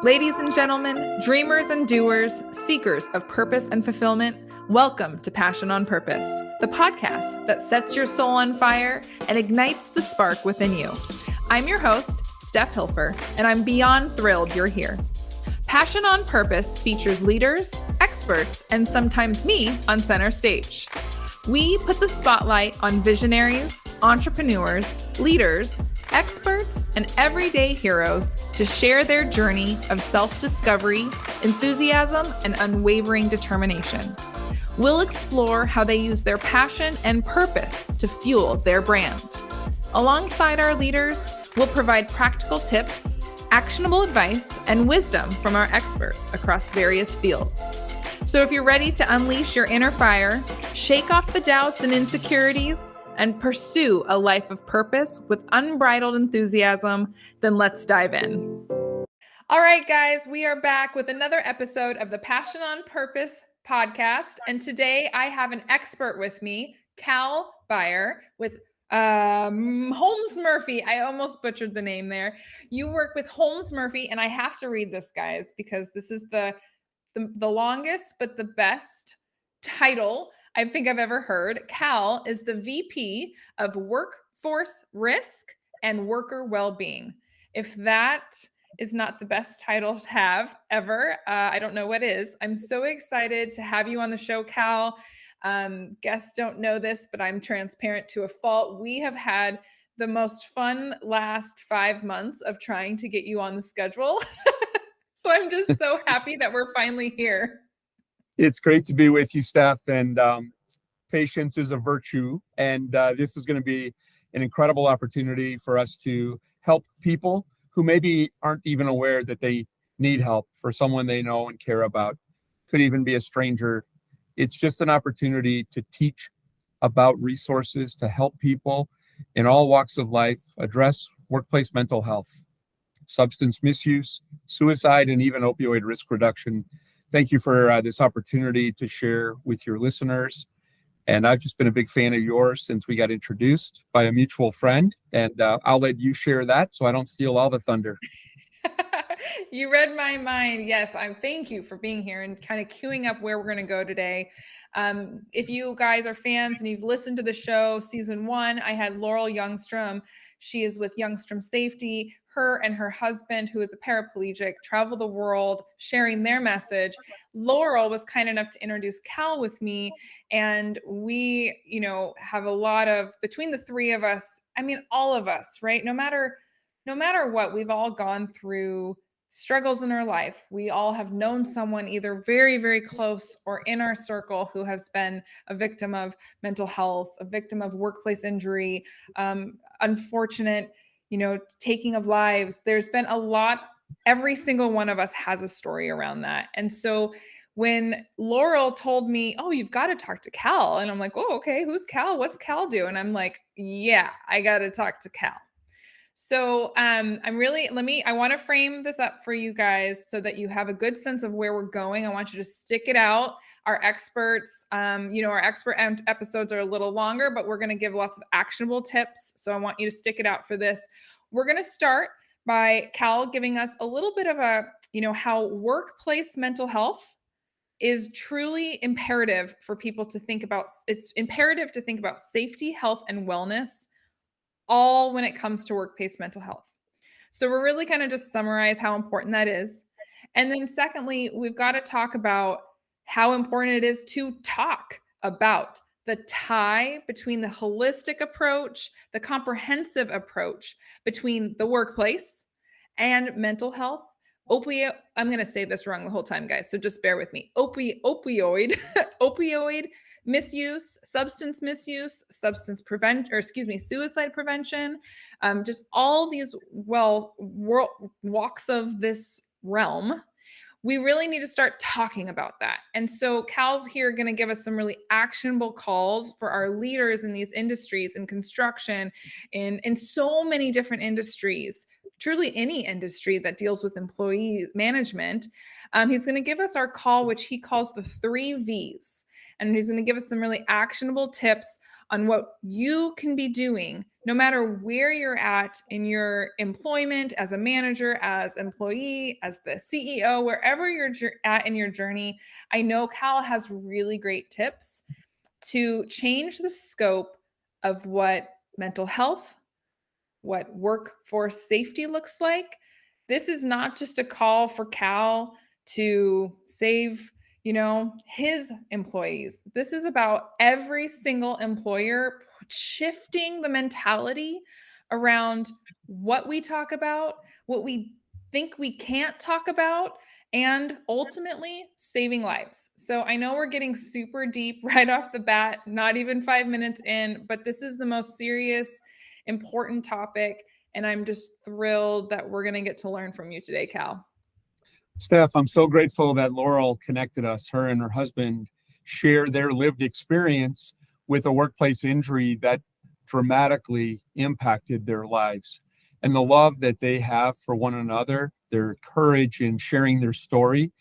Ladies and gentlemen, dreamers and doers, seekers of purpose and fulfillment, welcome to Passion on Purpose, the podcast that sets your soul on fire and ignites the spark within you. I'm your host, Steph Hilfer, and I'm beyond thrilled you're here. Passion on Purpose features leaders, experts, and sometimes me on center stage. We put the spotlight on visionaries, entrepreneurs, leaders, experts, and everyday heroes to share their journey of self-discovery, enthusiasm, and unwavering determination. We'll explore how they use their passion and purpose to fuel their brand. Alongside our leaders, we'll provide practical tips, actionable advice, and wisdom from our experts across various fields. So if you're ready to unleash your inner fire, shake off the doubts and insecurities, and pursue a life of purpose with unbridled enthusiasm, then let's dive in. All right, guys, we are back with another episode of the Passion on Purpose podcast. And today I have an expert with me, Cal Beyer, with Holmes Murphy. I almost butchered the name there. You work with Holmes Murphy, and I have to read this, guys, because this is the longest but the best title I think I've ever heard. Cal is the VP of Workforce Risk and Worker Wellbeing. If that is not the best title to have ever, I don't know what is. I'm so excited to have you on the show, Cal. Guests don't know this, but I'm transparent to a fault. We have had the most fun last 5 months of trying to get you on the schedule. So I'm just so happy that we're finally here. It's great to be with you, Steph, and patience is a virtue. And this is going to be an incredible opportunity for us to help people who maybe aren't even aware that they need help, for someone they know and care about. Could even be a stranger. It's just an opportunity to teach about resources to help people in all walks of life address workplace mental health, substance misuse, suicide, and even opioid risk reduction. Thank you for this opportunity to share with your listeners. And I've just been a big fan of yours since we got introduced by a mutual friend. And I'll let you share that so I don't steal all the thunder. You read my mind. Yes, thank you for being here and kind of queuing up where we're going to go today. If you guys are fans and you've listened to the show, season 1, I had Laurel Youngstrom. She is with Youngstrom Safety. Her and her husband, who is a paraplegic, travel the world sharing their message. Laurel was kind enough to introduce Cal with me. And we, have a lot of, between the three of us, all of us, right? No matter what, we've all gone through struggles in our life. We all have known someone either very, very close or in our circle who has been a victim of mental health, a victim of workplace injury, unfortunate, taking of lives. There's been a lot. Every single one of us has a story around that. And so when Laurel told me, "Oh, you've got to talk to Cal," and I'm like, "Oh, okay, who's Cal? What's Cal do?" And I'm like, "Yeah, I got to talk to Cal." So I want to frame this up for you guys so that you have a good sense of where we're going. I want you to stick it out. Our experts, our expert episodes are a little longer, but we're going to give lots of actionable tips. So I want you to stick it out for this. We're going to start by Cal giving us a little bit of how workplace mental health is truly imperative for people to think about. It's imperative to think about safety, health, and wellness, all when it comes to workplace mental health. So we're really kind of just summarize how important that is. And then secondly, we've got to talk about how important it is to talk about the tie between the holistic approach, the comprehensive approach between the workplace and mental health. I'm going to say this wrong the whole time, guys, so just bear with me. Opioid misuse, substance misuse, suicide prevention, just all these walks of this realm. We really need to start talking about that. And so Cal's here going to give us some really actionable calls for our leaders in these industries, in construction, in so many different industries, truly any industry that deals with employee management. He's going to give us our call, which he calls the 3 V's. And he's going to give us some really actionable tips on what you can be doing no matter where you're at in your employment, as a manager, as employee, as the CEO, wherever you're at in your journey. I know Cal has really great tips to change the scope of what mental health, what workforce safety looks like. This is not just a call for Cal to save, his employees. This is about every single employer shifting the mentality around what we talk about, what we think we can't talk about, and ultimately saving lives. So I know we're getting super deep right off the bat, not even 5 minutes in, but this is the most serious, important topic. And I'm just thrilled that we're going to get to learn from you today, Cal. Steph, I'm so grateful that Laurel connected us. Her and her husband share their lived experience with a workplace injury that dramatically impacted their lives. And the love that they have for one another, their courage in sharing their story,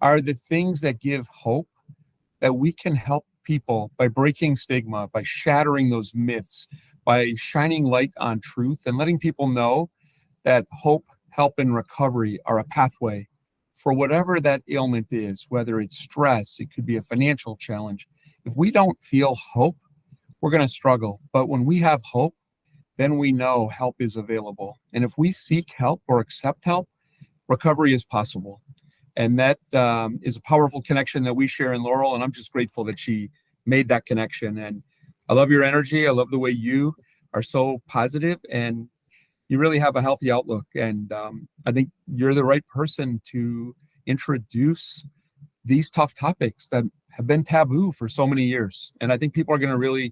are the things that give hope that we can help people by breaking stigma, by shattering those myths, by shining light on truth and letting people know that hope, help, and recovery are a pathway for whatever that ailment is, whether it's stress, it could be a financial challenge. If we don't feel hope, we're going to struggle. But when we have hope, then we know help is available. And if we seek help or accept help, recovery is possible. And that is a powerful connection that we share in Laurel. And I'm just grateful that she made that connection. And I love your energy. I love the way you are so positive and you really have a healthy outlook. And I think you're the right person to introduce these tough topics that have been taboo for so many years. And I think people are going to really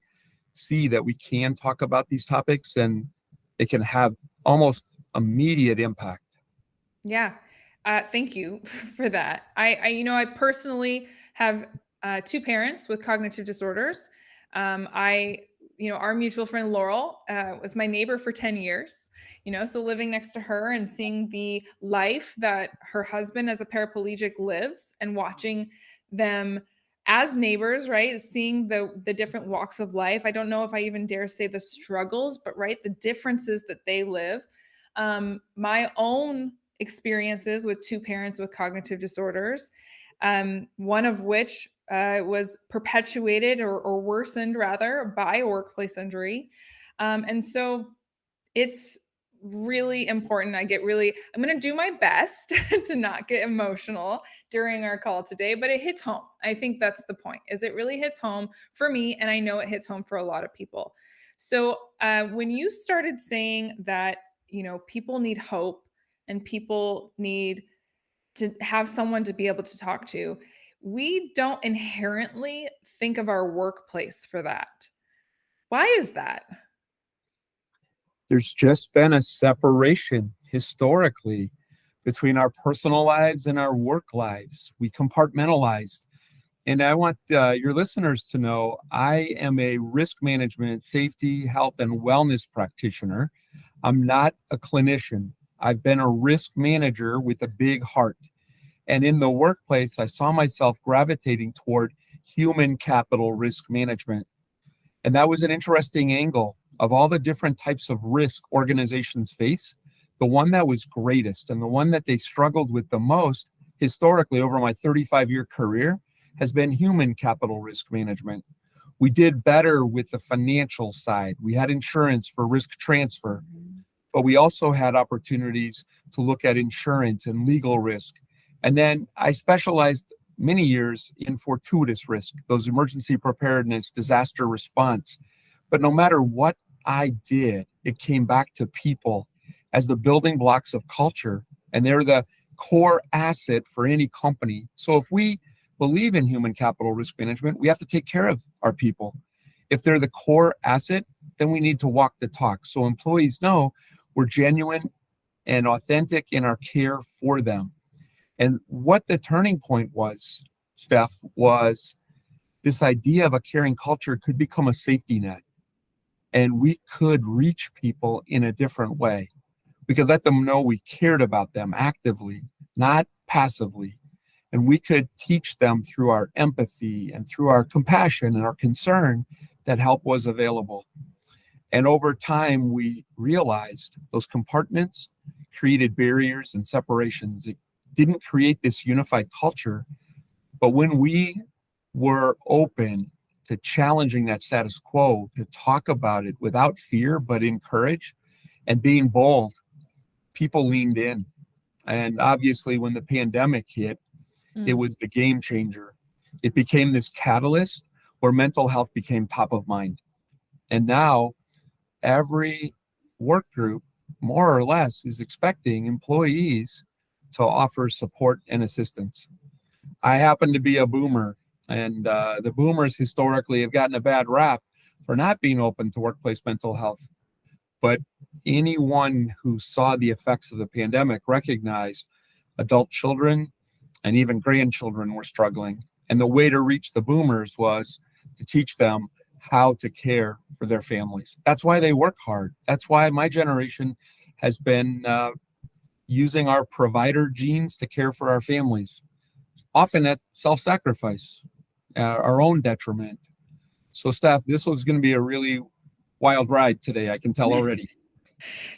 see that we can talk about these topics and it can have almost immediate impact. Yeah. Thank you for that. I personally have two parents with cognitive disorders. Our mutual friend Laurel was my neighbor for 10 years, so living next to her and seeing the life that her husband as a paraplegic lives and watching them as neighbors, right? Seeing the different walks of life. I don't know if I even dare say the struggles, but right, the differences that they live. My own experiences with two parents with cognitive disorders, one of which was perpetuated or worsened rather by a workplace injury. And so it's really important. I'm going to do my best to not get emotional during our call today, but it hits home. I think that's the point, is it really hits home for me. And I know it hits home for a lot of people. So when you started saying that, people need hope and people need to have someone to be able to talk to, we don't inherently think of our workplace for that. Why is that? There's just been a separation historically between our personal lives and our work lives. We compartmentalized. And I want your listeners to know I am a risk management, safety, health, and wellness practitioner. I'm not a clinician. I've been a risk manager with a big heart. And in the workplace, I saw myself gravitating toward human capital risk management. And that was an interesting angle of all the different types of risk organizations face. The one that was greatest and the one that they struggled with the most historically over my 35-year career has been human capital risk management. We did better with the financial side. We had insurance for risk transfer, but we also had opportunities to look at insurance and legal risk. And then I specialized many years in fortuitous risk, those emergency preparedness, disaster response. But no matter what I did, it came back to people as the building blocks of culture, and they're the core asset for any company. So if we believe in human capital risk management, we have to take care of our people. If they're the core asset, then we need to walk the talk. So employees know we're genuine and authentic in our care for them. And what the turning point was, Steph, was this idea of a caring culture could become a safety net. And we could reach people in a different way. We could let them know we cared about them actively, not passively. And we could teach them through our empathy and through our compassion and our concern that help was available. And over time, we realized those compartments created barriers and separations. It didn't create this unified culture. But when we were open to challenging that status quo, to talk about it without fear, but encourage and being bold, people leaned in. And obviously, when the pandemic hit, it Mm. was the game changer. It became this catalyst where mental health became top of mind. And now every work group, more or less, is expecting employees to offer support and assistance. I happen to be a boomer, and the boomers historically have gotten a bad rap for not being open to workplace mental health. But anyone who saw the effects of the pandemic recognized adult children and even grandchildren were struggling. And the way to reach the boomers was to teach them how to care for their families. That's why they work hard. That's why my generation has been using our provider genes to care for our families, often at self sacrifice, our own detriment. So, Steph, this was going to be a really wild ride today. I can tell already.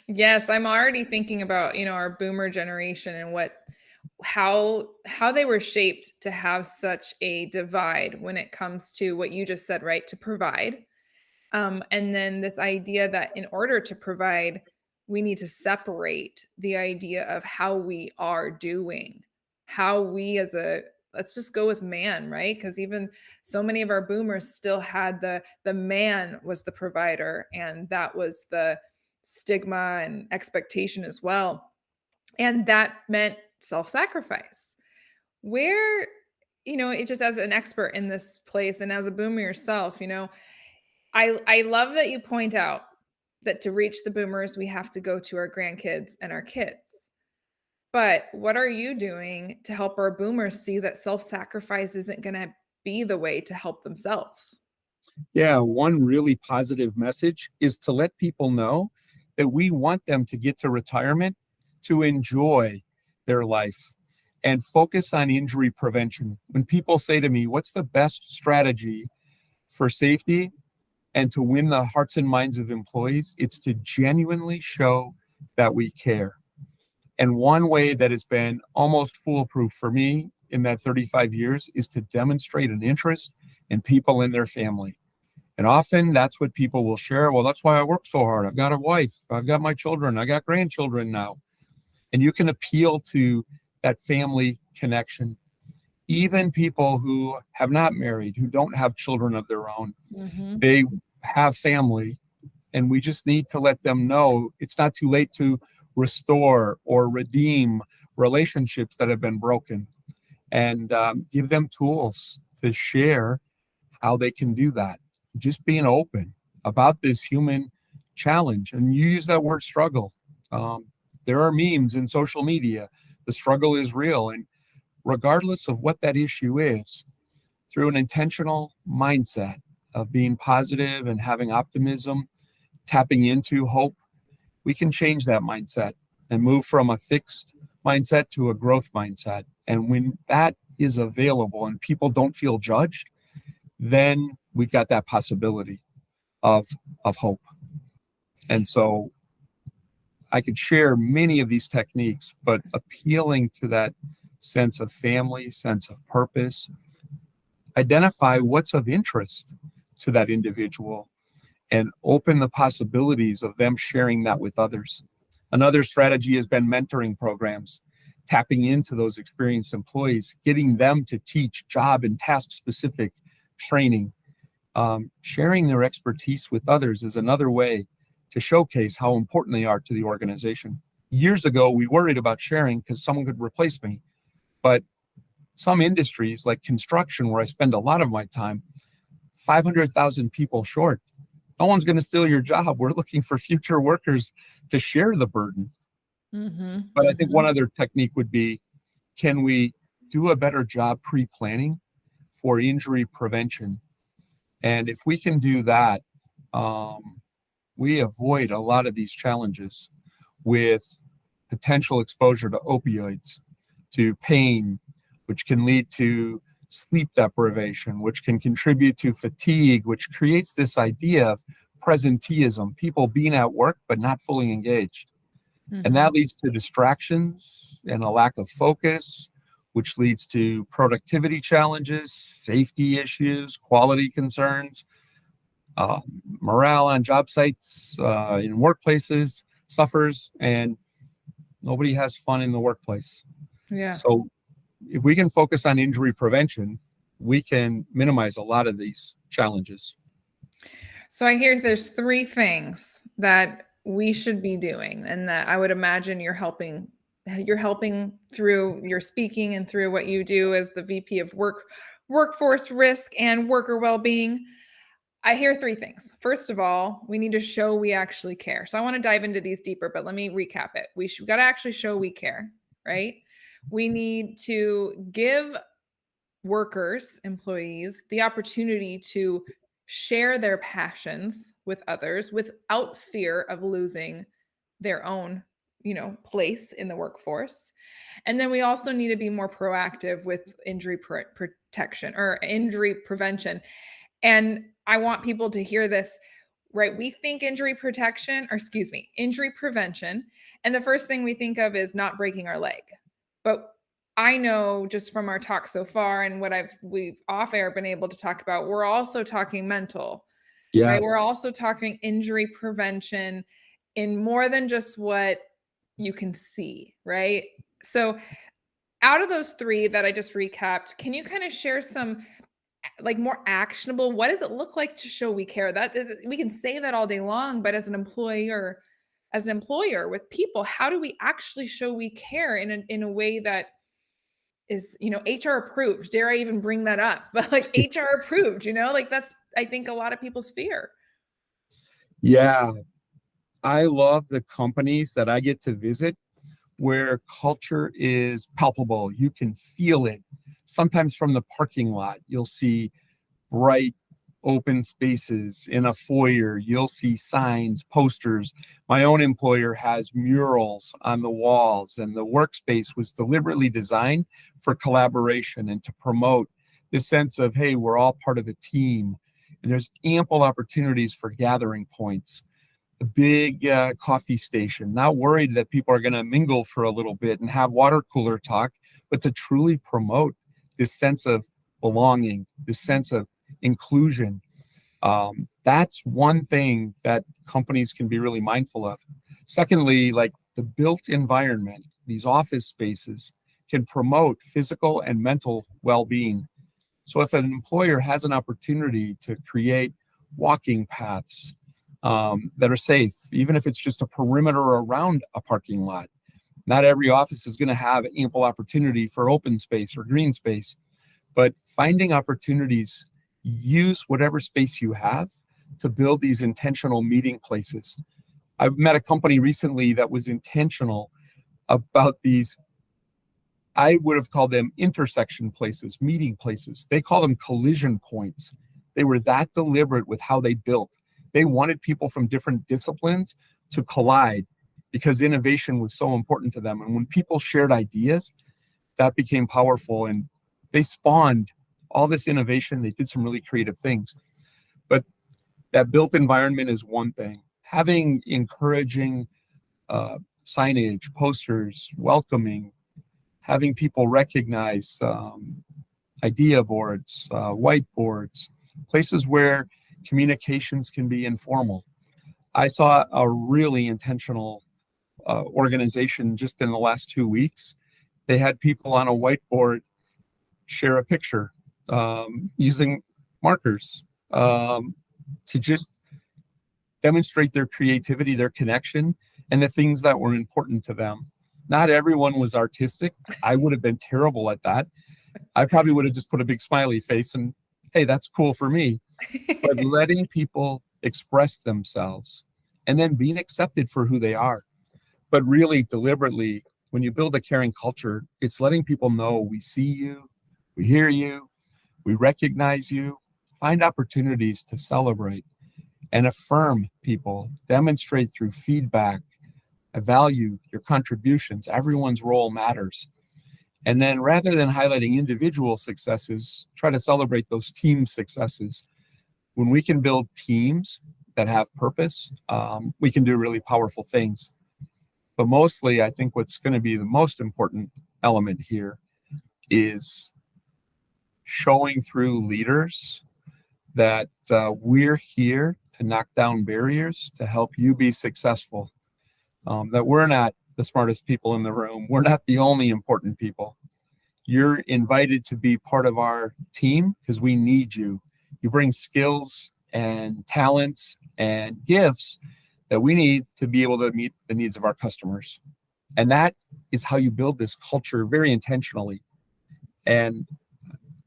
Yes, I'm already thinking about, our boomer generation and how they were shaped to have such a divide when it comes to what you just said, right? To provide. And then this idea that in order to provide, we need to separate the idea of how we are doing, how we as a let's just go with man, right? Because even so many of our boomers still had the man was the provider, and that was the stigma and expectation as well. And that meant self-sacrifice. Where, it just as an expert in this place and as a boomer yourself, I love that you point out that to reach the boomers, we have to go to our grandkids and our kids. But what are you doing to help our boomers see that self-sacrifice isn't going to be the way to help themselves? Yeah, one really positive message is to let people know that we want them to get to retirement to enjoy their life and focus on injury prevention. When people say to me, what's the best strategy for safety and to win the hearts and minds of employees? It's to genuinely show that we care. And one way that has been almost foolproof for me in that 35 years is to demonstrate an interest in people and their family. And often that's what people will share. Well, that's why I work so hard. I've got a wife, I've got my children, I got grandchildren now. And you can appeal to that family connection. Even people who have not married, who don't have children of their own, Mhm. they have family. And we just need to let them know it's not too late to restore or redeem relationships that have been broken, and give them tools to share how they can do that. Just being open about this human challenge. And you use that word struggle. Um, there are memes in social media. The struggle is real. And regardless of what that issue is, through an intentional mindset of being positive and having optimism, tapping into hope, we can change that mindset and move from a fixed mindset to a growth mindset. And when that is available and people don't feel judged, then we've got that possibility of hope. And so I could share many of these techniques, but appealing to that sense of family, sense of purpose, identify what's of interest to that individual and open the possibilities of them sharing that with others. Another strategy has been mentoring programs, tapping into those experienced employees, getting them to teach job and task specific training. Sharing their expertise with others is another way to showcase how important they are to the organization. Years ago, we worried about sharing because someone could replace me. But some industries like construction, where I spend a lot of my time, 500,000 people short. No one's going to steal your job. We're looking for future workers to share the burden. Mhm. But I think one Mhm. other technique would be, can we do a better job pre-planning for injury prevention? And if we can do that, um, we avoid a lot of these challenges with potential exposure to opioids, to pain, which can lead to sleep deprivation, which can contribute to fatigue, which creates this idea of presenteeism, people being at work but not fully engaged. And that leads to distractions and a lack of focus, which leads to productivity challenges, safety issues, quality concerns, morale on job sites, in workplaces suffers, and nobody has fun in the workplace. Yeah. So if we can focus on injury prevention, we can minimize a lot of these challenges. So I hear there's three things that we should be doing, and that I would imagine you're helping through your speaking and through what you do as the VP of workforce risk and worker well-being. I hear three things. First of all, we need to show we actually care. So I want to dive into these deeper, but let me recap it. We got to actually show we care, right? We need to give workers, employees, the opportunity to share their passions with others without fear of losing their own, place in the workforce. And then we also need to be more proactive with injury protection or injury prevention. And I want people to hear this, right? We think injury prevention. And the first thing we think of is not breaking our leg. But I know just from our talk so far and what we've off air been able to talk about, we're also talking mental, right? We're Yes. also talking injury prevention in more than just what you can see, right? So out of those three that I just recapped, can you kind of share some like more actionable, what does it look like to show we care? That we can say that all day long, but as an employer with people, how do we actually show we care in a way that is, HR approved? Dare I even bring that up? But like HR approved, like that's, I think, a lot of people's fear. Yeah. I love the companies that I get to visit where culture is palpable. You can feel it. Sometimes from the parking lot, you'll see bright open spaces in a foyer. You'll see signs, posters. My own employer has murals on the walls, and the workspace was deliberately designed for collaboration and to promote this sense of, hey, we're all part of a team. And there's ample opportunities for gathering points. The big coffee station, not worried that people are going to mingle for a little bit and have water cooler talk, but to truly promote this sense of belonging, this sense of inclusion. That's one thing that companies can be really mindful of. Secondly, like the built environment, these office spaces can promote physical and mental well-being. So if an employer has an opportunity to create walking paths that are safe, even if it's just a perimeter around a parking lot, not every office is going to have ample opportunity for open space or green space, but finding opportunities, use whatever space you have to build these intentional meeting places. I've met a company recently that was intentional about these. I would have called them intersection places, meeting places. They call them collision points. They were that deliberate with how they built. They wanted people from different disciplines to collide because innovation was so important to them. And when people shared ideas, that became powerful, and they spawned all this innovation. They did some really creative things. But that built environment is one thing. Having encouraging signage, posters, welcoming, having people recognize idea boards, whiteboards, places where communications can be informal. I saw a really intentional organization just in the last 2 weeks. They had people on a whiteboard share a picture using markers to just demonstrate their creativity, their connection, and the things that were important to them. Not everyone was artistic. I would have been terrible at that. I probably would have just put a big smiley face and, hey, that's cool for me. But letting people express themselves and then being accepted for who they are. But really deliberately, when you build a caring culture, it's letting people know we see you, we hear you, we recognize you, find opportunities to celebrate and affirm people, demonstrate through feedback, value your contributions. Everyone's role matters. And then rather than highlighting individual successes, try to celebrate those team successes. When we can build teams that have purpose, we can do really powerful things. But mostly, I think what's going to be the most important element here is showing through leaders that we're here to knock down barriers to help you be successful. That we're not the smartest people in the room. We're not the only important people. You're invited to be part of our team because we need you. You bring skills and talents and gifts that we need to be able to meet the needs of our customers. And that is how you build this culture very intentionally. And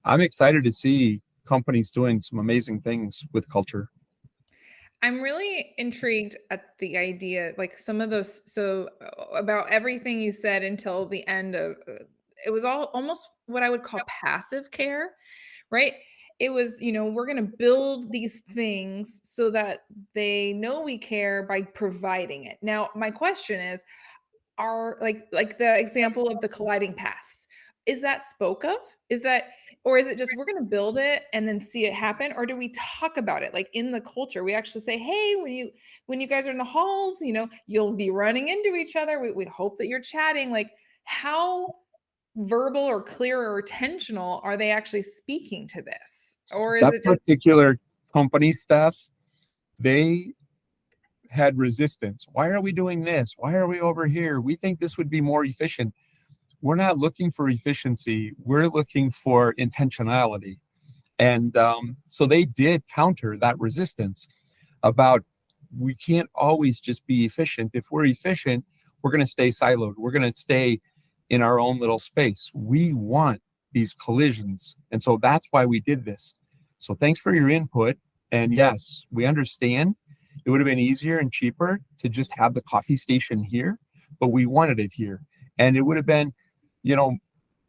I'm excited to see companies doing some amazing things with culture. I'm really intrigued at the idea, like some of those, so about everything you said until the end of it was all almost what I would call passive care, right? It was, we're going to build these things so that they know we care by providing it. Now, my question is, are like the example of the colliding paths, is that spoke of, is that, or is it just we're going to build it and then see it happen, or do we talk about it like in the culture? We actually say, hey, when you guys are in the halls, you'll be running into each other, we hope that you're chatting. Like, how verbal or clear or intentional are they actually speaking to this, or is That it just particular company staff, they had resistance. Why are we doing this? Why are we over here? We think this would be more efficient. We're not looking for efficiency. We're looking for intentionality. And so they did counter that resistance about we can't always just be efficient. If we're efficient, we're going to stay siloed. We're going to stay in our own little space. We want these collisions. And so that's why we did this. So thanks for your input. And yes, we understand it would have been easier and cheaper to just have the coffee station here, but we wanted it here. And it would have been, you know,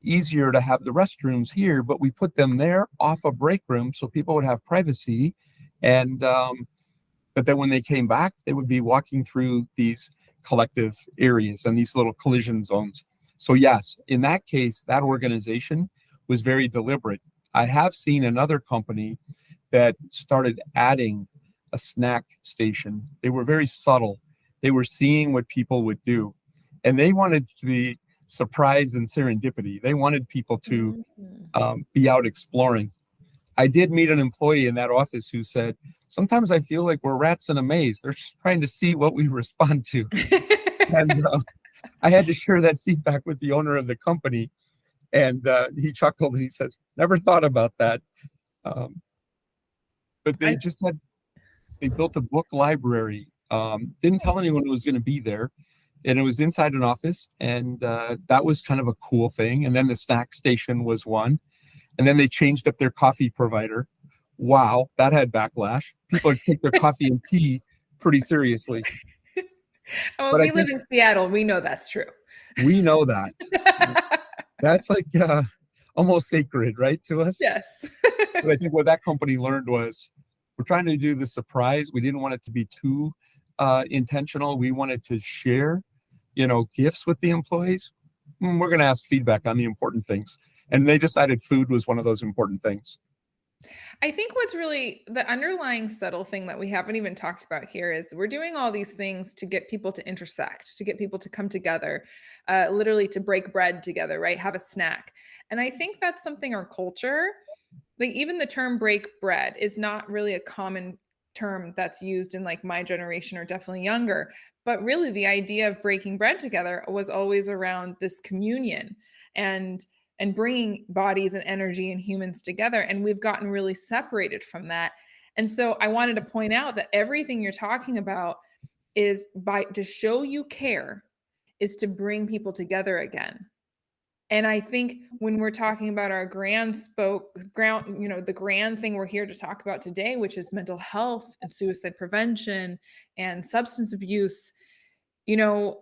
easier to have the restrooms here, but we put them there off a break room so people would have privacy. And but then when they came back, they would be walking through these collective areas and these little collision zones. So yes, in that case, that organization was very deliberate. I have seen another company that started adding a snack station. They were very subtle. They were seeing what people would do, and they wanted to be surprise and serendipity. They wanted people to Mhm. be out exploring. I did meet an employee in that office who said, sometimes I feel like we're rats in a maze. They're just trying to see what we respond to. And I had to share that feedback with the owner of the company. And he chuckled and he says, never thought about that. Um, but I they built a book library, didn't tell anyone it was going to be there. And it was inside an office. And that was kind of a cool thing. And then the snack station was one. And then they changed up their coffee provider. Wow, that had backlash. People take their coffee and tea pretty seriously. well, But I we live think in Seattle, we know that's true. we know that. That's like almost sacred, right, to us. Yes. But I think what that company learned was we're trying to do the surprise. We didn't want it to be too intentional. We wanted to share, gifts with the employees. We're going to ask feedback on the important things. And they decided food was one of those important things. I think what's really the underlying subtle thing that we haven't even talked about here is we're doing all these things to get people to intersect, to get people to come together, literally to break bread together, right? Have a snack. And I think that's something our culture, like even the term break bread is not really a common term that's used in like my generation or definitely younger. But really, the idea of breaking bread together was always around this communion and and bringing bodies and energy and humans together, and we've gotten really separated from that. And so I wanted to point out that everything you're talking about is by to show you care, is to bring people together again. And I think when we're talking about our ground, the grand thing we're here to talk about today, which is mental health and suicide prevention and substance abuse,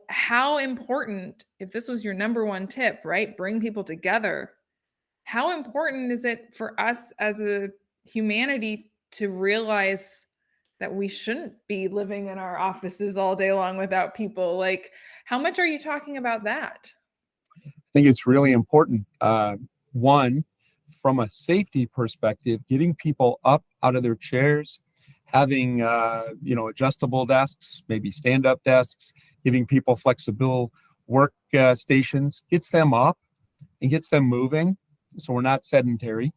how important, if this was your number one tip, right? Bring people together. How important is it for us as a humanity to realize that we shouldn't be living in our offices all day long without people? Like, how much are you talking about that? think it's really important. One, from a safety perspective, getting people up out of their chairs, having adjustable desks, maybe stand-up desks, giving people flexible work stations, gets them up and gets them moving, so we're not sedentary,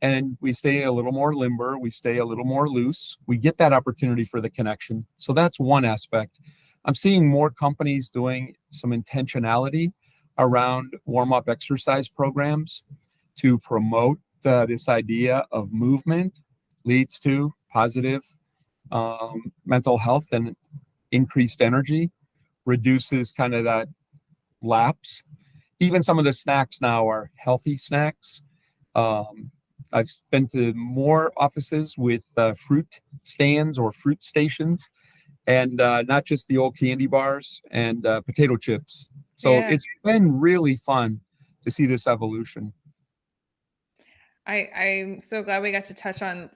and we stay a little more limber, we stay a little more loose, we get that opportunity for the connection. So that's one aspect. I'm seeing more companies doing some intentionality around warm-up exercise programs to promote this idea of movement leads to positive mental health and increased energy, reduces kind of that lapse. Even some of the snacks now are healthy snacks. I've been to more offices with fruit stands or fruit stations, and not just the old candy bars and potato chips. So Yeah. it's been really fun to see this evolution. I'm so glad we got to touch on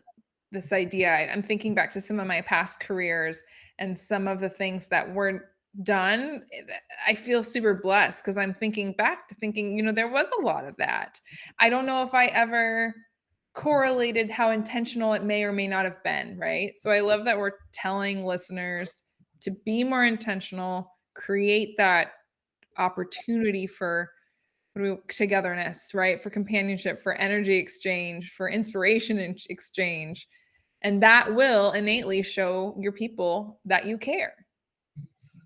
this idea. I'm thinking back to some of my past careers and some of the things that weren't done. I feel super blessed because I'm thinking back to thinking, there was a lot of that. I don't know if I ever correlated how intentional it may or may not have been, right? So I love that we're telling listeners to be more intentional, create that opportunity for togetherness, right? For companionship, for energy exchange, for inspiration exchange. And that will innately show your people that you care.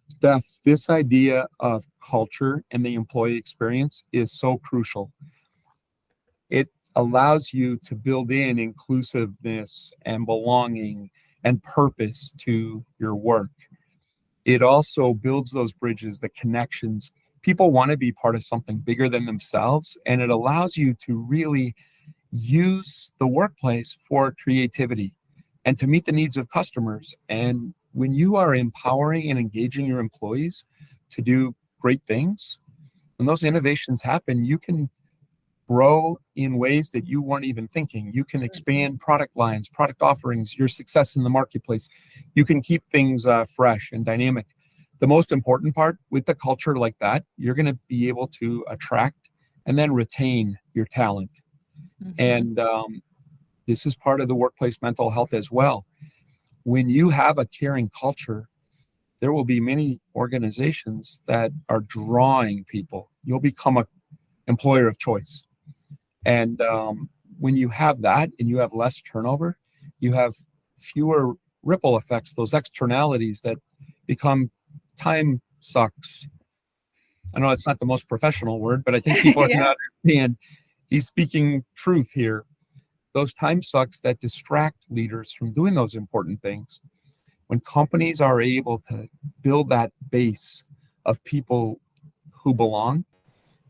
Steph, this idea of culture and the employee experience is so crucial. It allows you to build in inclusiveness and belonging and purpose to your work. It also builds those bridges, the connections. People want to be part of something bigger than themselves, and it allows you to really use the workplace for creativity and to meet the needs of customers. And when you are empowering and engaging your employees to do great things, when those innovations happen, you can grow in ways that you weren't even thinking. You can expand product lines, product offerings, your success in the marketplace. You can keep things fresh and dynamic. The most important part with the culture like that, you're going to be able to attract and then retain your talent. Mm-hmm. And this is part of the workplace mental health as well. When you have a caring culture, there will be many organizations that are drawing people. You'll become an employer of choice. And when you have that and you have less turnover, you have fewer ripple effects, those externalities that become time sucks. I know it's not the most professional word, but I think people are going Yeah. to understand he's speaking truth here. Those time sucks that distract leaders from doing those important things. When companies are able to build that base of people who belong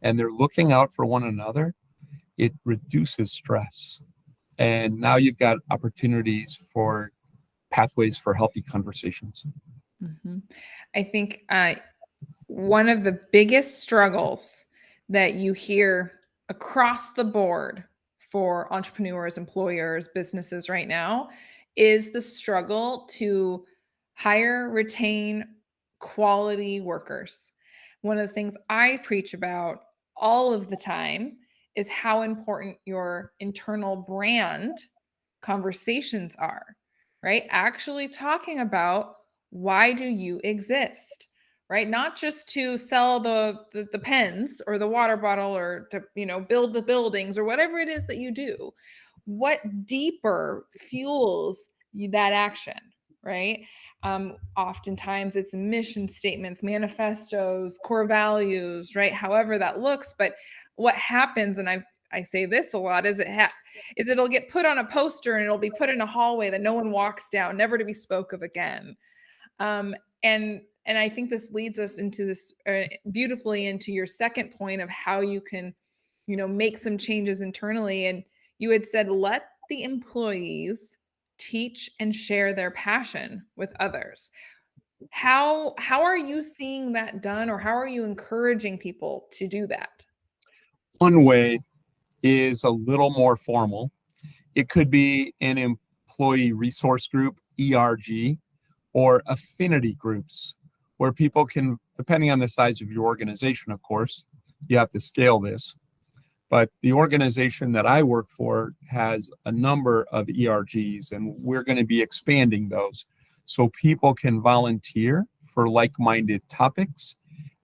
and they're looking out for one another, it reduces stress. And now you've got opportunities for pathways for healthy conversations. Mm-hmm. I think one of the biggest struggles that you hear across the board for entrepreneurs, employers, businesses right now is the struggle to hire, retain quality workers. One of the things I preach about all of the time is how important your internal brand conversations are, right? Actually talking about why do you exist? Right, not just to sell the pens or the water bottle or to build the buildings or whatever it is that you do. What deeper fuels that action, right? Oftentimes it's mission statements, manifestos, core values, right? However that looks, but what happens, and I say this a lot, is it'll get put on a poster and it'll be put in a hallway that no one walks down, never to be spoke of again. Um, and I think this leads us into this beautifully into your second point of how you can, make some changes internally. And you had said, let the employees teach and share their passion with others. How are you seeing that done, or how are you encouraging people to do that? One way is a little more formal. It could be an employee resource group, ERG, or affinity groups, where people can, depending on the size of your organization, of course, you have to scale this. But the organization that I work for has a number of ERGs, and we're going to be expanding those so people can volunteer for like-minded topics,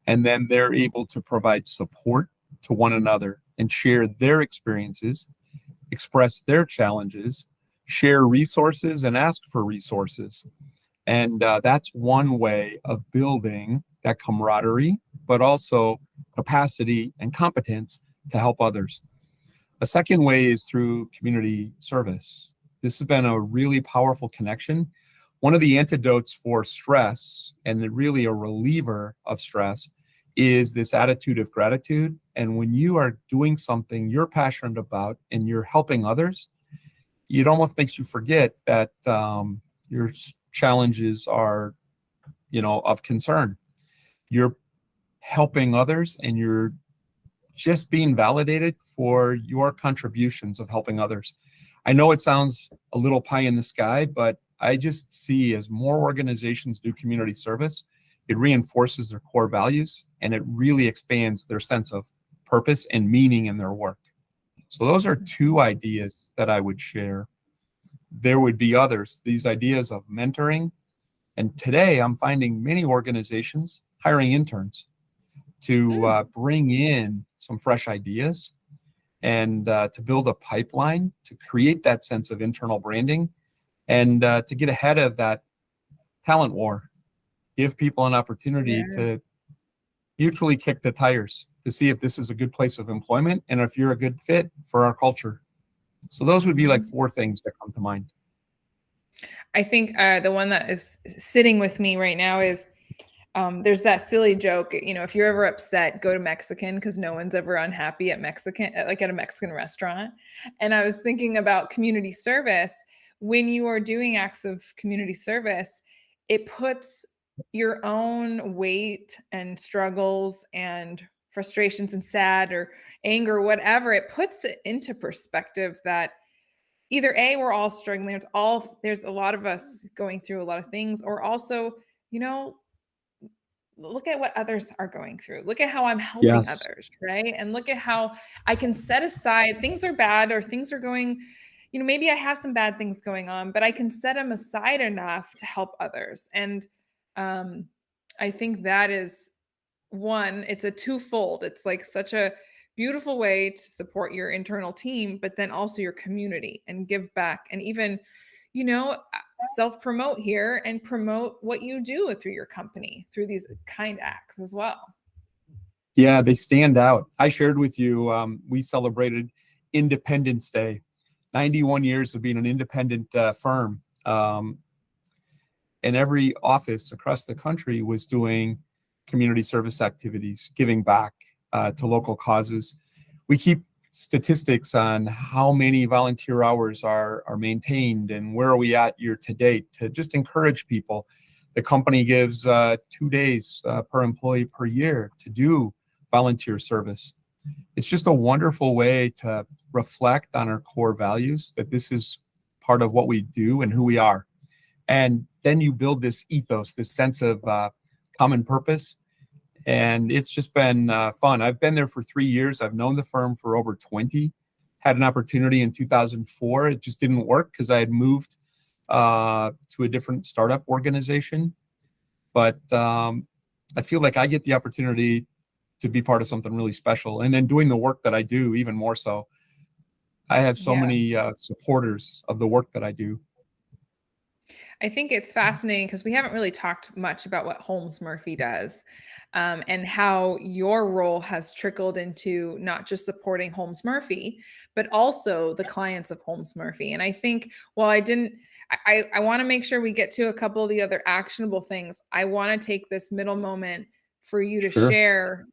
and then they're able to provide support to one another and share their experiences, express their challenges, share resources, and ask for resources. And that's one way of building that camaraderie, but also capacity and competence to help others. A second way is through community service. This has been a really powerful connection. One of the antidotes for stress, and really a reliever of stress, is this attitude of gratitude. And when you are doing something you're passionate about and you're helping others, it almost makes you forget that your challenges are, of concern. You're helping others, and you're just being validated for your contributions of helping others. I know it sounds a little pie in the sky, but I just see as more organizations do community service, it reinforces their core values, and it really expands their sense of purpose and meaning in their work. So those are two ideas that I would share. There would be others, these ideas of mentoring. And today I'm finding many organizations hiring interns to bring in some fresh ideas and to build a pipeline, to create that sense of internal branding, and to get ahead of that talent war. Give people an opportunity to mutually kick the tires to see if this is a good place of employment and if you're a good fit for our culture. So those would be like 4 things that come to mind. I think the one that is sitting with me right now is there's that silly joke, if you're ever upset, go to Mexican because no one's ever unhappy at like at a Mexican restaurant. And I was thinking about community service. When you are doing acts of community service, it puts your own weight and struggles and frustrations and sad or anger, whatever, it puts it into perspective that either we're all struggling, there's a lot of us going through a lot of things, or also, you know, look at what others are going through. Look at how I'm helping Yes. others, right? And look at how I can set aside things are bad or things are going, maybe I have some bad things going on, but I can set them aside enough to help others. And um, I think that is one, it's a twofold. It's like such a beautiful way to support your internal team, but then also your community and give back and even, self promote here and promote what you do through your company through these kind acts as well. Yeah, they stand out. I shared with you, we celebrated Independence Day, 91 years of being an independent firm. And every office across the country was doing community service activities, giving back to local causes. We keep statistics on how many volunteer hours are maintained and where are we at year to date to just encourage people. The company gives 2 days per employee per year to do volunteer service. It's just a wonderful way to reflect on our core values, that this is part of what we do and who we are. And then you build this ethos, this sense of common purpose. And it's just been fun. I've been there for 3 years. I've known the firm for over 20. Had an opportunity in 2004. It just didn't work because I had moved to a different startup organization. But I feel like I get the opportunity to be part of something really special. And then doing the work that I do, even more so. I have so Yeah. many supporters of the work that I do. I think it's fascinating because we haven't really talked much about what Holmes Murphy does, and how your role has trickled into not just supporting Holmes Murphy, but also the clients of Holmes Murphy. And I think, while I didn't, I want to make sure we get to a couple of the other actionable things. I want to take this middle moment for you to Sure. share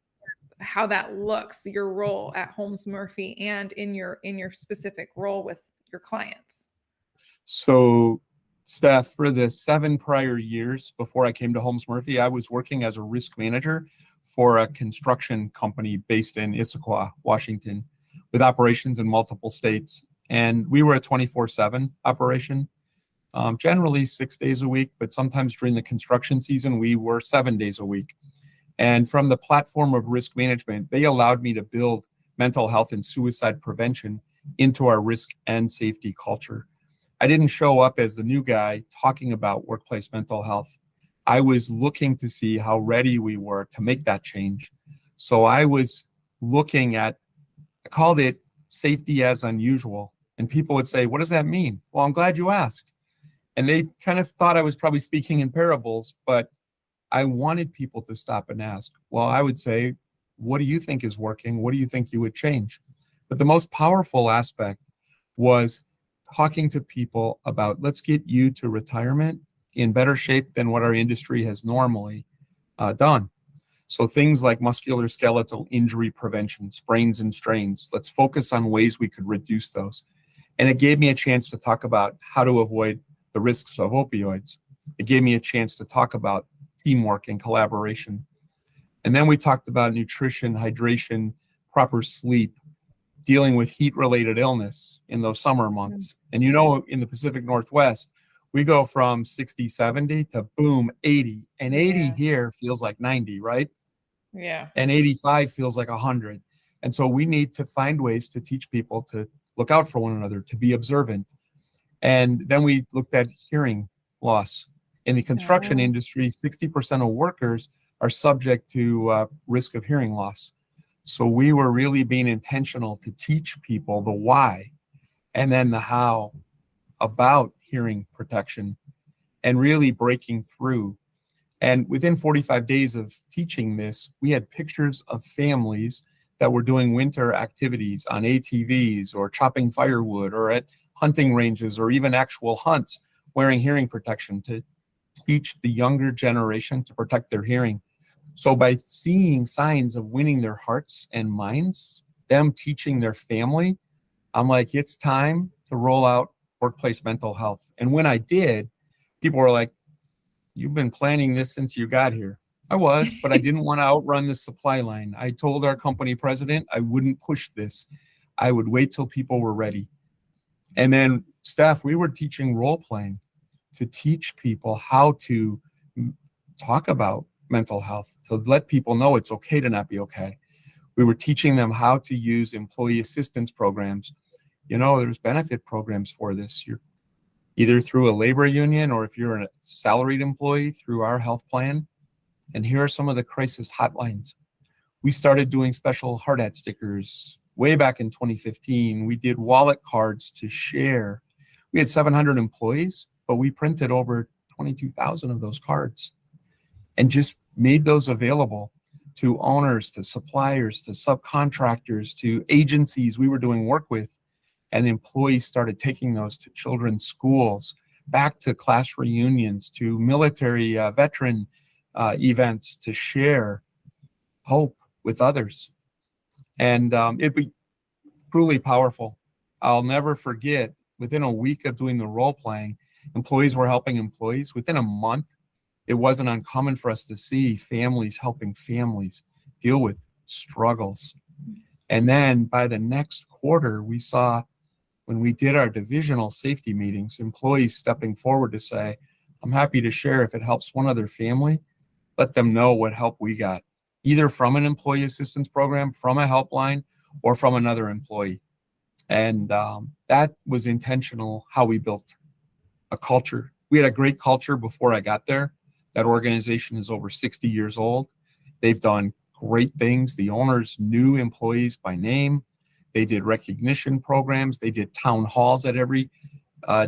how that looks, your role at Holmes Murphy and in your specific role with your clients. So, Steph, for the 7 prior years before I came to Holmes Murphy, I was working as a risk manager for a construction company based in Issaquah, Washington, with operations in multiple states. And we were a 24/7 operation, generally 6 days a week, but sometimes during the construction season, we were 7 days a week. And from the platform of risk management, they allowed me to build mental health and suicide prevention into our risk and safety culture. I didn't show up as the new guy talking about workplace mental health. I was looking to see how ready we were to make that change. So I was looking at, I called it safety as unusual. And people would say, what does that mean? Well, I'm glad you asked. And they kind of thought I was probably speaking in parables, but I wanted people to stop and ask. Well, I would say, what do you think is working? What do you think you would change? But the most powerful aspect was talking to people about, let's get you to retirement in better shape than what our industry has normally done. So things like musculoskeletal injury prevention, sprains and strains, let's focus on ways we could reduce those. And it gave me a chance to talk about how to avoid the risks of opioids. It gave me a chance to talk about teamwork and collaboration. And then we talked about nutrition, hydration, proper sleep, dealing with heat related illness in those summer months. And in the Pacific Northwest, we go from 60, 70 to boom, 80. And 80 Yeah. here feels like 90, right? Yeah. And 85 feels like 100. And so we need to find ways to teach people to look out for one another, to be observant. And then we looked at hearing loss. In the construction Oh, industry, 60% of workers are subject to risk of hearing loss. So we were really being intentional to teach people the why and then the how about hearing protection and really breaking through. And within 45 days of teaching this, we had pictures of families that were doing winter activities on ATVs or chopping firewood or at hunting ranges or even actual hunts wearing hearing protection to teach the younger generation to protect their hearing. So by seeing signs of winning their hearts and minds, them teaching their family, I'm like, it's time to roll out workplace mental health. And when I did, people were like, you've been planning this since you got here. I was, but I didn't want to outrun the supply line. I told our company president I wouldn't push this. I would wait till people were ready. And then, Steph, we were teaching role playing to teach people how to talk about mental health, to let people know it's okay to not be okay. We were teaching them how to use employee assistance programs. There's benefit programs for this. You're either through a labor union or if you're a salaried employee through our health plan. And here are some of the crisis hotlines. We started doing special hard hat stickers way back in 2015. We did wallet cards to share. We had 700 employees, but we printed over 22,000 of those cards and just made those available to owners, to suppliers, to subcontractors, to agencies we were doing work with. And employees started taking those to children's schools, back to class reunions, to military veteran events to share hope with others. And it'd be truly powerful. I'll never forget, within a week of doing the role playing, employees were helping employees. Within a month, it wasn't uncommon for us to see families helping families deal with struggles. And then by the next quarter, we saw when we did our divisional safety meetings, employees stepping forward to say, I'm happy to share if it helps one other family, let them know what help we got, either from an employee assistance program, from a helpline, or from another employee. And that was intentional how we built a culture. We had a great culture before I got there. That organization is over 60 years old. They've done great things. The owners knew employees by name. They did recognition programs. They did town halls at every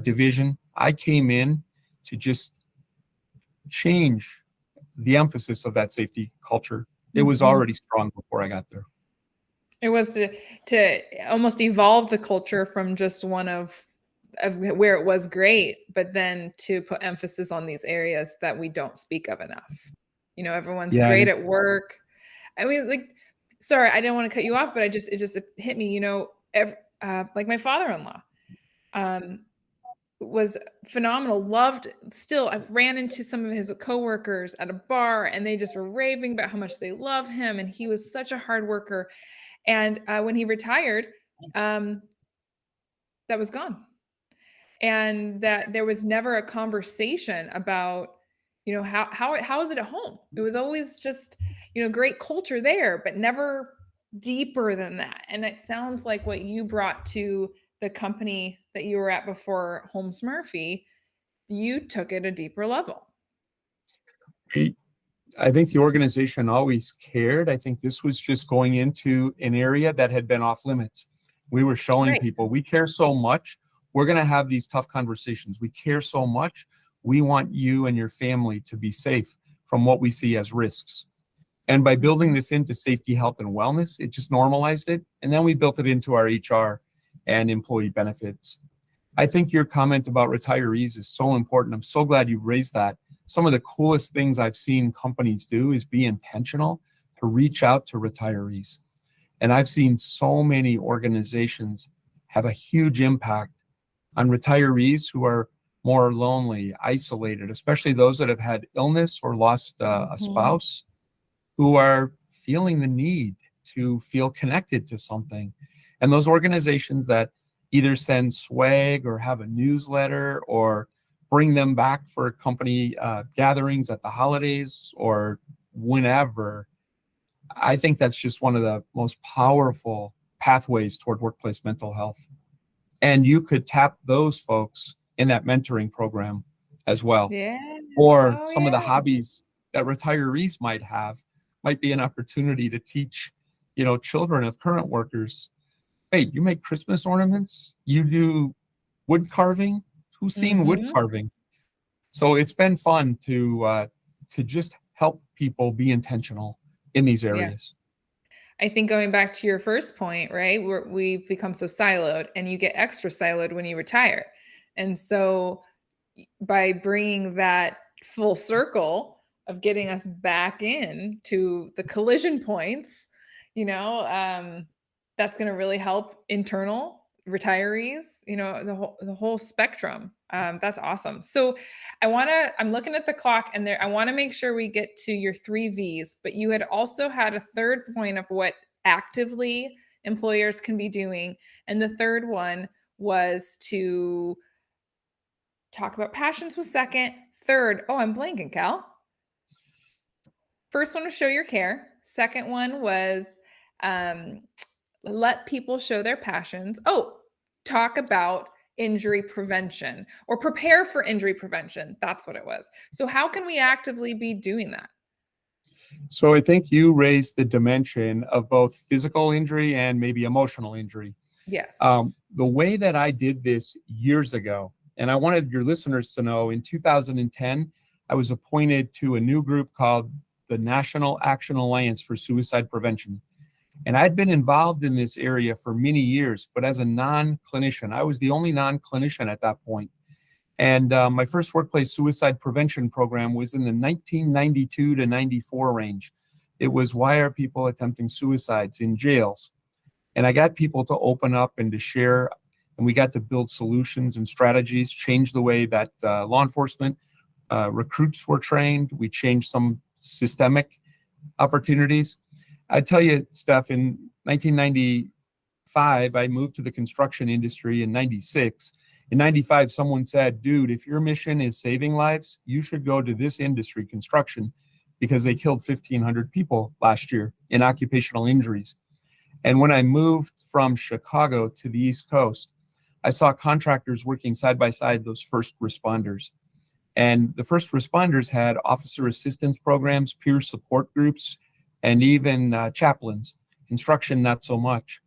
division. I came in to just change the emphasis of that safety culture. It was mhm. already strong before I got there. It was to almost evolve the culture from just one of where it was great, but then to put emphasis on these areas that we don't speak of enough. Everyone's Yeah, and great it, at work. I mean, like, sorry, I didn't want to cut you off, but it just hit me. Like my father-in-law um, was phenomenal. Loved. Still, I ran into some of his coworkers at a bar, and they just were raving about how much they love him, and he was such a hard worker. And when he retired, um, that was gone. And that there was never a conversation about, how is it at home? It was always just, great culture there, but never deeper than that. And it sounds like what you brought to the company that you were at before, Holmes Murphy, you took it a deeper level. I think the organization always cared. I think this was just going into an area that had been off limits. We were showing Right. people we care so much. We're going to have these tough conversations. We care so much. We want you and your family to be safe from what we see as risks. And by building this into safety, health, and wellness, it just normalized it. And then we built it into our HR and employee benefits. I think your comment about retirees is so important. I'm so glad you raised that. Some of the coolest things I've seen companies do is be intentional to reach out to retirees. And I've seen so many organizations have a huge impact on retirees who are more lonely, isolated, especially those that have had illness or lost a Mhm. spouse, who are feeling the need to feel connected to something. And those organizations that either send swag or have a newsletter or bring them back for company gatherings at the holidays or whenever, I think that's just one of the most powerful pathways toward workplace mental health. And you could tap those folks in that mentoring program as well. Yes. Or Oh, some of the yeah. hobbies that retirees might have might be an opportunity to teach, children of current workers, hey, you make Christmas ornaments? You do wood carving? Who's seen wood Mhm. carving? So it's been fun to just help people be intentional in these Yeah. areas. I think going back to your first point, right? We've become so siloed, and you get extra siloed when you retire. And so by bringing that full circle of getting us back in to the collision points, you know, um, that's going to really help internal retirees, the whole spectrum. That's awesome. So I'm looking at the clock, and I want to make sure we get to your 3 V's, but you had also had a third point of what actively employers can be doing. And the third one was to talk about passions was second. Third, oh, I'm blanking, Cal. First one was show your care. Second one was um, let people show their passions. Oh, talk about injury prevention or prepare for injury prevention. That's what it was. So, how can we actively be doing that? So I think you raised the dimension of both physical injury and maybe emotional injury. Yes. The way that I did this years ago, and I wanted your listeners to know, in 2010, I was appointed to a new group called the National Action Alliance for Suicide Prevention. And I'd been involved in this area for many years, but as a non-clinician, I was the only non-clinician at that point. And my first workplace suicide prevention program was in the 1992 to 94 range. It was why are people attempting suicides in jails? And I got people to open up and to share, and we got to build solutions and strategies, change the way that law enforcement recruits were trained. We changed some systemic opportunities. I tell you, Steph, in 1995, I moved to the construction industry in 96. In 95, someone said, dude, if your mission is saving lives, you should go to this industry, construction, because they killed 1,500 people last year in occupational injuries. And when I moved from Chicago to the East Coast, I saw contractors working side by side those first responders. And the first responders had officer assistance programs, peer support groups, and even chaplains. Construction, not so much.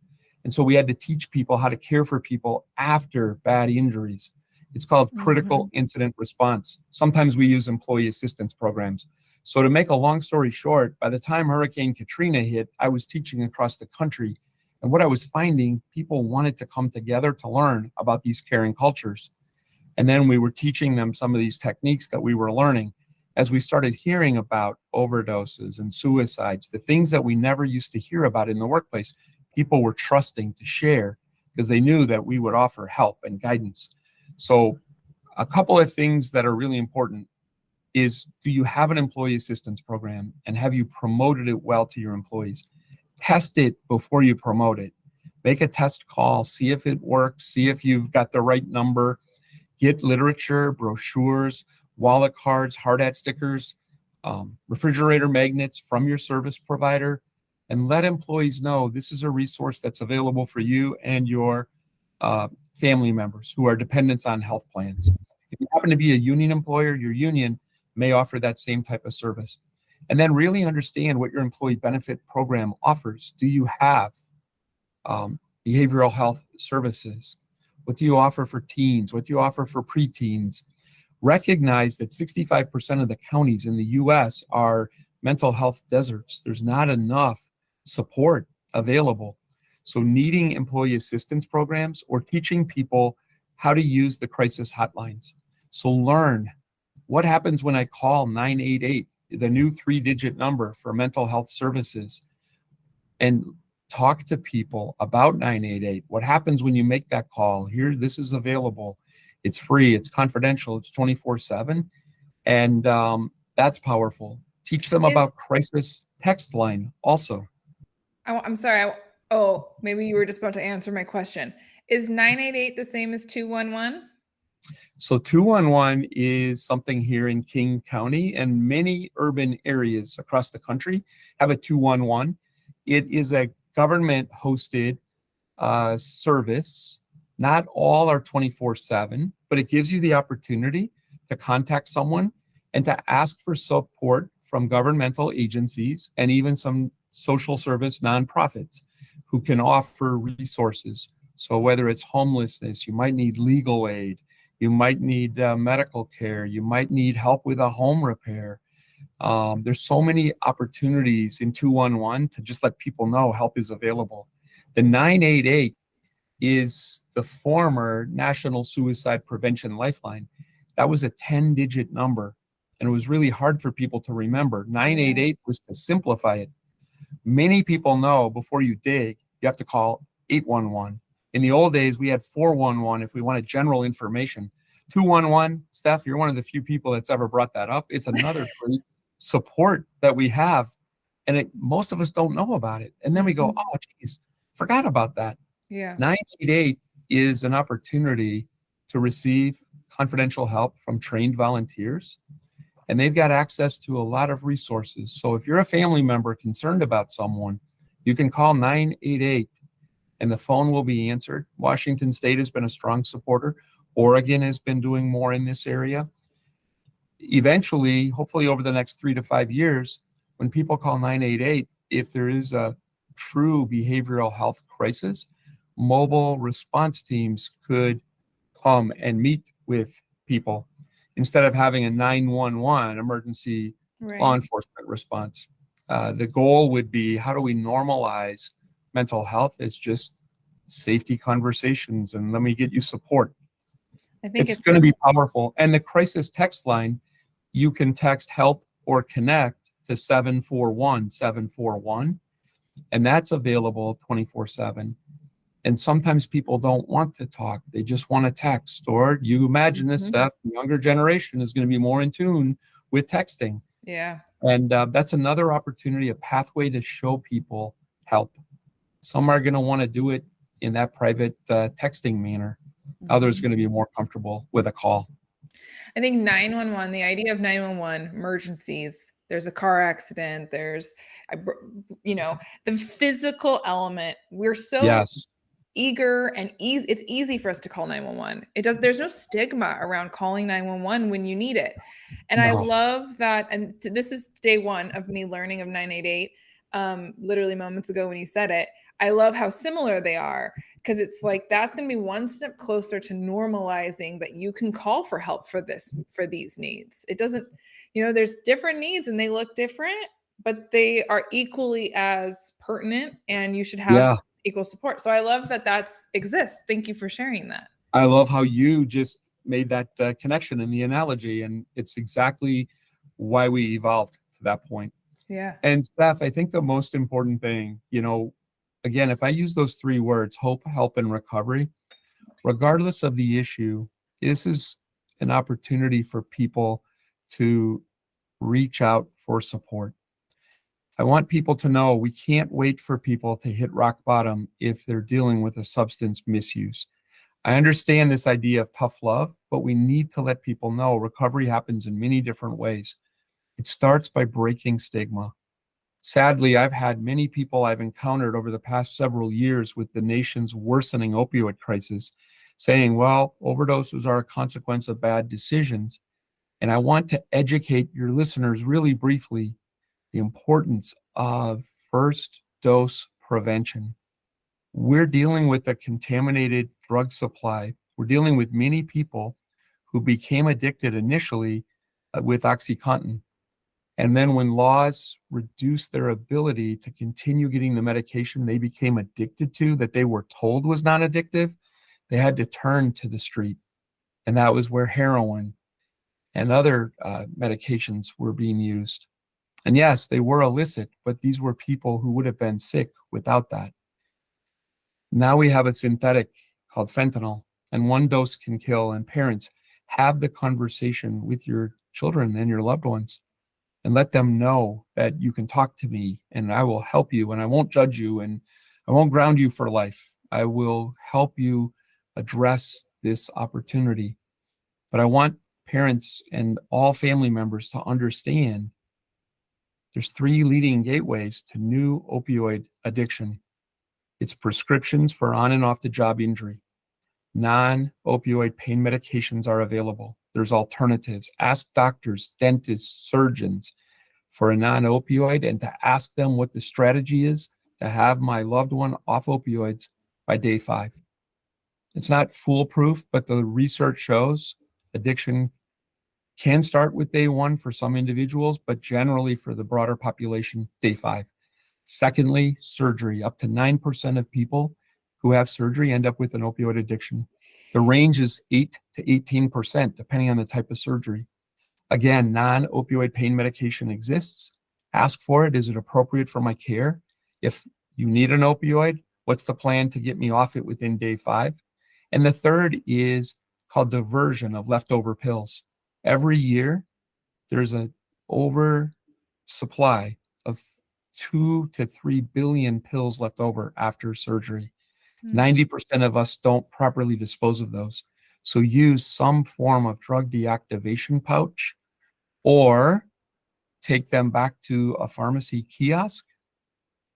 And so we had to teach people how to care for people after bad injuries. It's called critical Mhm. incident response. Sometimes we use employee assistance programs. So to make a long story short, by the time Hurricane Katrina hit, I was teaching across the country. And what I was finding, people wanted to come together to learn about these caring cultures. And then we were teaching them some of these techniques that we were learning as we started hearing about overdoses and suicides, the things that we never used to hear about in the workplace. People were trusting to share because they knew that we would offer help and guidance. So a couple of things that are really important is, do you have an employee assistance program, and have you promoted it well to your employees? Test it before you promote it. Make a test call, see if it works, see if you've got the right number. Get literature, brochures, wallet cards, hard hat stickers. refrigerator magnets from your service provider, and let employees know this is a resource that's available for you and your family members who are dependents on health plans. If you happen to be a union employer, your union may offer that same type of service. And then really understand what your employee benefit program offers. Do you have behavioral health services? What do you offer for teens? What do you offer for preteens? Recognize that 65% of the counties in the US are mental health deserts. There's not enough support available. So needing employee assistance programs or teaching people how to use the crisis hotlines. So learn what happens when I call 988, the new 3-digit number for mental health services, and talk to people about 988. What happens when you make that call? Here, this is available. It's free, it's confidential, it's 24/7. And that's powerful. Teach them Is about crisis text line also. I'm sorry. Oh, maybe you were just about to answer my question. Is 988 the same as 211? So 211 is something here in King County, and many urban areas across the country have a 211. It is a government hosted service. Not all are 24/7, but it gives you the opportunity to contact someone and to ask for support from governmental agencies and even some social service nonprofits who can offer resources. So whether it's homelessness, you might need legal aid, you might need medical care, you might need help with a home repair. There's so many opportunities in 211 to just let people know help is available. The 988 is the former National Suicide Prevention Lifeline. That was a 10-digit number, and it was really hard for people to remember. 988 was to simplify it. Many people know before you dig, you have to call 811. In the old days, we had 411 if we wanted general information. 211, Steph, you're one of the few people that's ever brought that up. It's another great support that we have, and most of us don't know about it. And then we go, oh, geez, forgot about that. Yeah. 988 is an opportunity to receive confidential help from trained volunteers, and they've got access to a lot of resources. So if you're a family member concerned about someone, you can call 988 and the phone will be answered. Washington State has been a strong supporter. Oregon has been doing more in this area. Eventually, hopefully over the next 3 to 5 years, when people call 988, if there is a true behavioral health crisis, mobile response teams could come and meet with people instead of having a 911 emergency law enforcement response. The goal would be, how do we normalize mental health as just safety conversations and let me get you support. I think It's going to be powerful. And the crisis text line, you can text help or connect to 741-741, and that's available 24/7. And sometimes people don't want to talk. They just want to text. Or you imagine this stuff, the younger generation is going to be more in tune with texting. Yeah. And that's another opportunity, a pathway to show people help. Some are going to want to do it in that private texting manner. Others are going to be more comfortable with a call. I think 911, the idea of 911 emergencies, there's a car accident, there's, the physical element. We're so eager and easy. It's easy for us to call 911. There's no stigma around calling 911 when you need it. And I love that. And this is day one of me learning of 988, literally moments ago when you said it. I love how similar they are, because it's like that's going to be one step closer to normalizing that you can call for help for these needs. It doesn't, there's different needs and they look different, but they are equally as pertinent and you should have equal support. So I love that exists. Thank you for sharing that. I love how you just made that connection in the analogy, and it's exactly why we evolved to that point. Yeah. And Steph, I think the most important thing, again, if I use those 3 words, hope, help, and recovery, regardless of the issue, this is an opportunity for people to reach out for support. I want people to know we can't wait for people to hit rock bottom if they're dealing with a substance misuse. I understand this idea of tough love, but we need to let people know recovery happens in many different ways. It starts by breaking stigma. Sadly, I've had many people I've encountered over the past several years with the nation's worsening opioid crisis saying, well, overdoses are a consequence of bad decisions. And I want to educate your listeners really briefly the importance of first dose prevention. We're dealing with a contaminated drug supply. We're dealing with many people who became addicted initially with OxyContin. And then when laws reduced their ability to continue getting the medication they became addicted to that they were told was non-addictive, they had to turn to the street. And that was where heroin and other medications were being used. And yes, they were illicit, but these were people who would have been sick without that. Now we have a synthetic called fentanyl, and one dose can kill. And parents, have the conversation with your children and your loved ones and let them know that you can talk to me and I will help you and I won't judge you and I won't ground you for life. I will help you address this opportunity. But I want parents and all family members to understand there's three leading gateways to new opioid addiction. It's prescriptions for on and off the job injury. Non-opioid pain medications are available. There's alternatives. Ask doctors, dentists, surgeons for a non-opioid and to ask them what the strategy is to have my loved one off opioids by day 5. It's not foolproof, but the research shows addiction can start with day 1 for some individuals, but generally for the broader population, day 5. Secondly, surgery. Up to 9% of people who have surgery end up with an opioid addiction. The range is 8 to 18%, depending on the type of surgery. Again, non-opioid pain medication exists. Ask for it. Is it appropriate for my care? If you need an opioid, what's the plan to get me off it within day 5? And the third is called diversion of leftover pills. Every year, there's an oversupply of 2 to 3 billion pills left over after surgery. 90% of us don't properly dispose of those. So use some form of drug deactivation pouch or take them back to a pharmacy kiosk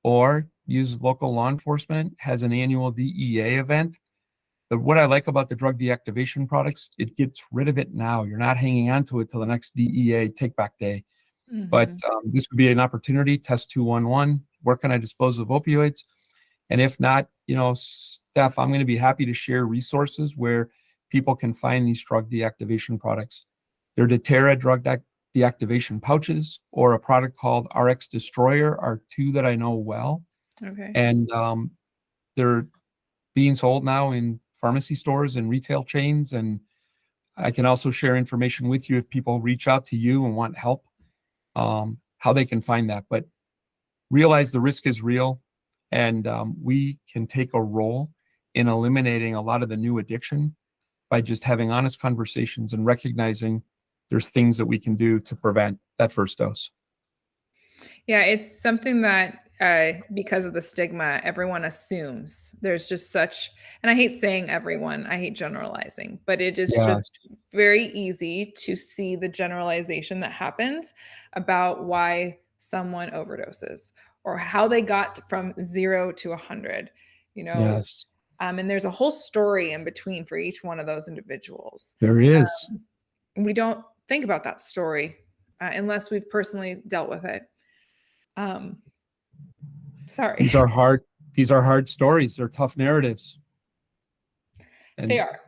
or use local law enforcement has an annual DEA event. What I like about the drug deactivation products, it gets rid of it now. You're not hanging on to it till the next DEA take back day. But this would be an opportunity, test 211. Where can I dispose of opioids? And if not, Steph, I'm going to be happy to share resources where people can find these drug deactivation products. They're Deterra drug deactivation pouches or a product called RX Destroyer are two that I know well. Okay. And they're being sold now in pharmacy stores and retail chains. And I can also share information with you if people reach out to you and want help, how they can find that. But realize the risk is real, and we can take a role in eliminating a lot of the new addiction by just having honest conversations and recognizing there's things that we can do to prevent that first dose. Yeah, it's something that because of the stigma, everyone assumes there's just such, and I hate saying everyone, I hate generalizing, but it is Yes. just very easy to see the generalization that happens about why someone overdoses or how they got from 0 to 100, you know, Yes, and there's a whole story in between for each one of those individuals. there is. We don't think about that story unless we've personally dealt with it. Um, sorry. These are hard. These are hard stories. They're tough narratives. They And are.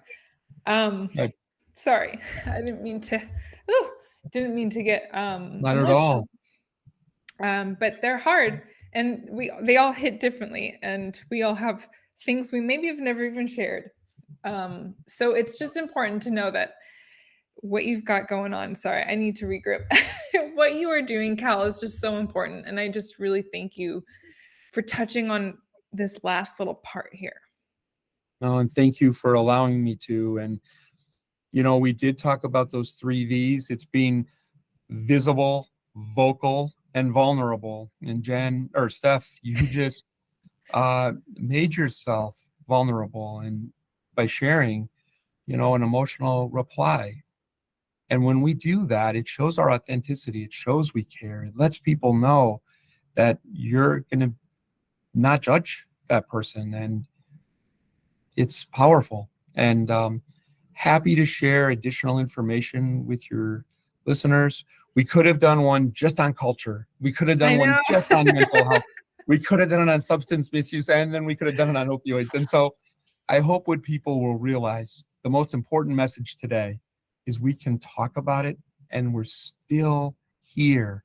Um, I, sorry. I didn't mean to didn't mean to get not at emotional. all. But they're hard and they all hit differently and we all have things we maybe have never even shared. So it's just important to know that what you've got going on. Sorry, I need to regroup. What you are doing, Cal, is just so important. And I just really thank you for touching on this last little part here. No, and thank you for allowing me to. And we did talk about those 3 V's. It's being visible, vocal, and vulnerable. And Jen or Steph, you just made yourself vulnerable and by sharing, an emotional reply. And when we do that, it shows our authenticity. It shows we care. It lets people know that you're going to not judge that person. And it's powerful. And happy to share additional information with your listeners. We could have done one just on culture. We could have I done one know. just on mental health. We could have done it on substance misuse, and then we could have done it on opioids. And so I hope what people will realize, the most important message today is we can talk about it and we're still here.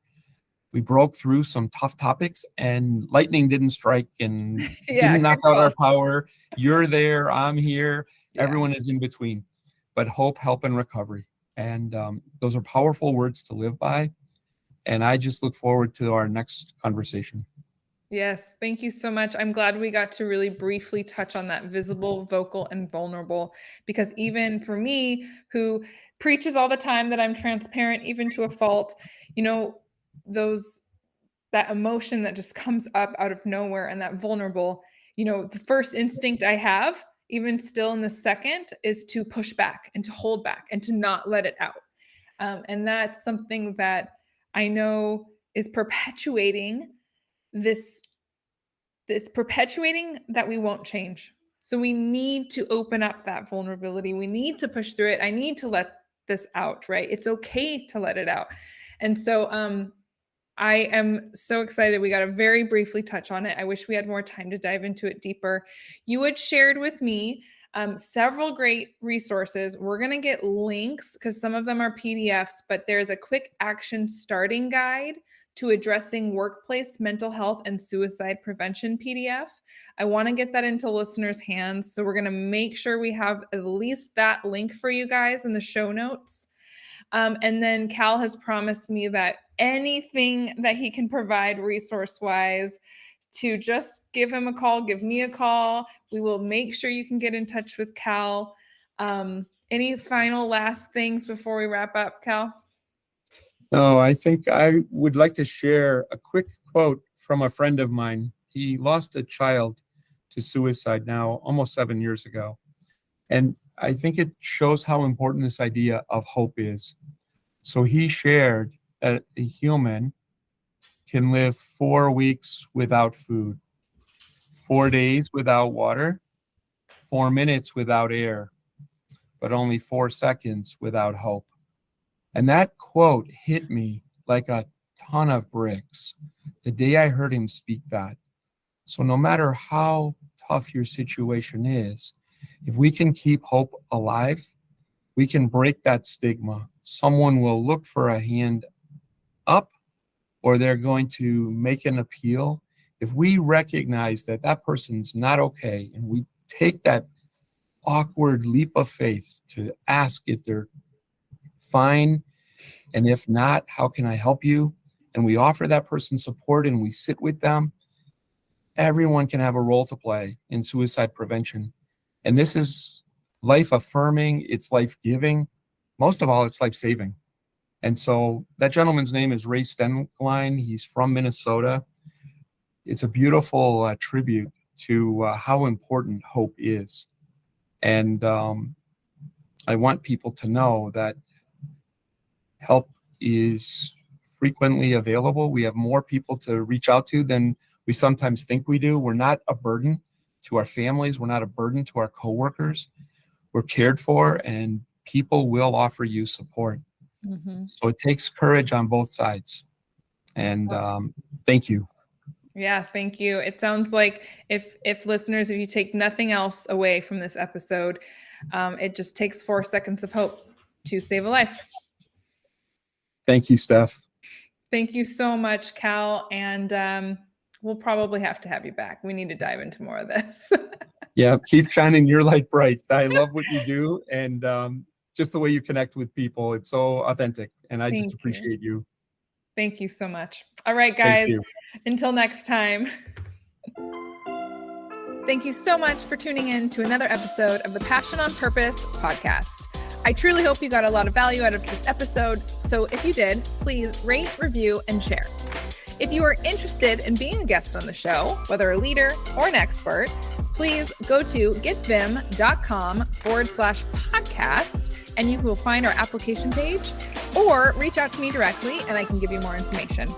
We broke through some tough topics and lightning didn't strike and Yeah, didn't knock good out call. our power. You're there, I'm here, Yeah. everyone is in between. But hope, help, and recovery. And those are powerful words to live by. And I just look forward to our next conversation. Yes, thank you so much. I'm glad we got to really briefly touch on that visible, vocal, and vulnerable, because even for me, who preaches all the time that I'm transparent, even to a fault, you know, those that emotion that just comes up out of nowhere and that vulnerable, the first instinct I have, even still in the second, is to push back and to hold back and to not let it out. And that's something that I know is perpetuating this perpetuating that we won't change. So we need to open up that vulnerability. We need to push through it. I need to let this out, right? It's okay to let it out. And so I am so excited. We got to very briefly touch on it. I wish we had more time to dive into it deeper. You had shared with me several great resources. We're going to get links because some of them are PDFs, but there's a quick action starting guide to addressing workplace mental health and suicide prevention PDF. I want to get that into listeners' hands. So we're going to make sure we have at least that link for you guys in the show notes. And then Cal has promised me that anything that he can provide resource-wise, to just give him a call, give me a call. We will make sure you can get in touch with Cal. Any final last things before we wrap up, Cal? No, I think I would like to share a quick quote from a friend of mine. He lost a child to suicide now almost 7 years ago. And I think it shows how important this idea of hope is. So he shared that a human can live 4 weeks without food, 4 days without water, 4 minutes without air, but only 4 seconds without hope. And that quote hit me like a ton of bricks the day I heard him speak that. So no matter how tough your situation is, if we can keep hope alive, we can break that stigma. Someone will look for a hand up or they're going to make an appeal. If we recognize that that person's not okay and we take that awkward leap of faith to ask if they're fine, and if not, how can I help you? And we offer that person support and we sit with them, everyone can have a role to play in suicide prevention. And this is life affirming, it's life giving. Most of all, it's life saving. And so that gentleman's name is Ray Stenline. He's from Minnesota. It's a beautiful tribute to how important hope is. And I want people to know that help is frequently available. We have more people to reach out to than we sometimes think we do. We're not a burden to our families. We're not a burden to our coworkers. We're cared for, and people will offer you support. Mm-hmm. So it takes courage on both sides. And thank you. Yeah, thank you. It sounds like if listeners, if you take nothing else away from this episode, it just takes 4 seconds of hope to save a life. Thank you, Steph. Thank you so much, Cal. And we'll probably have to have you back. We need to dive into more of this. Yeah, keep shining your light bright. I love what you do, and just the way you connect with people. It's so authentic, and I just Thank you. appreciate you. Thank you so much. All right, Thank guys, you. until next time. Thank you so much for tuning in to another episode of the Passion on Purpose podcast. I truly hope you got a lot of value out of this episode. So if you did, please rate, review, and share. If you are interested in being a guest on the show, whether a leader or an expert, please go to getvim.com/podcast and you will find our application page, or reach out to me directly and I can give you more information.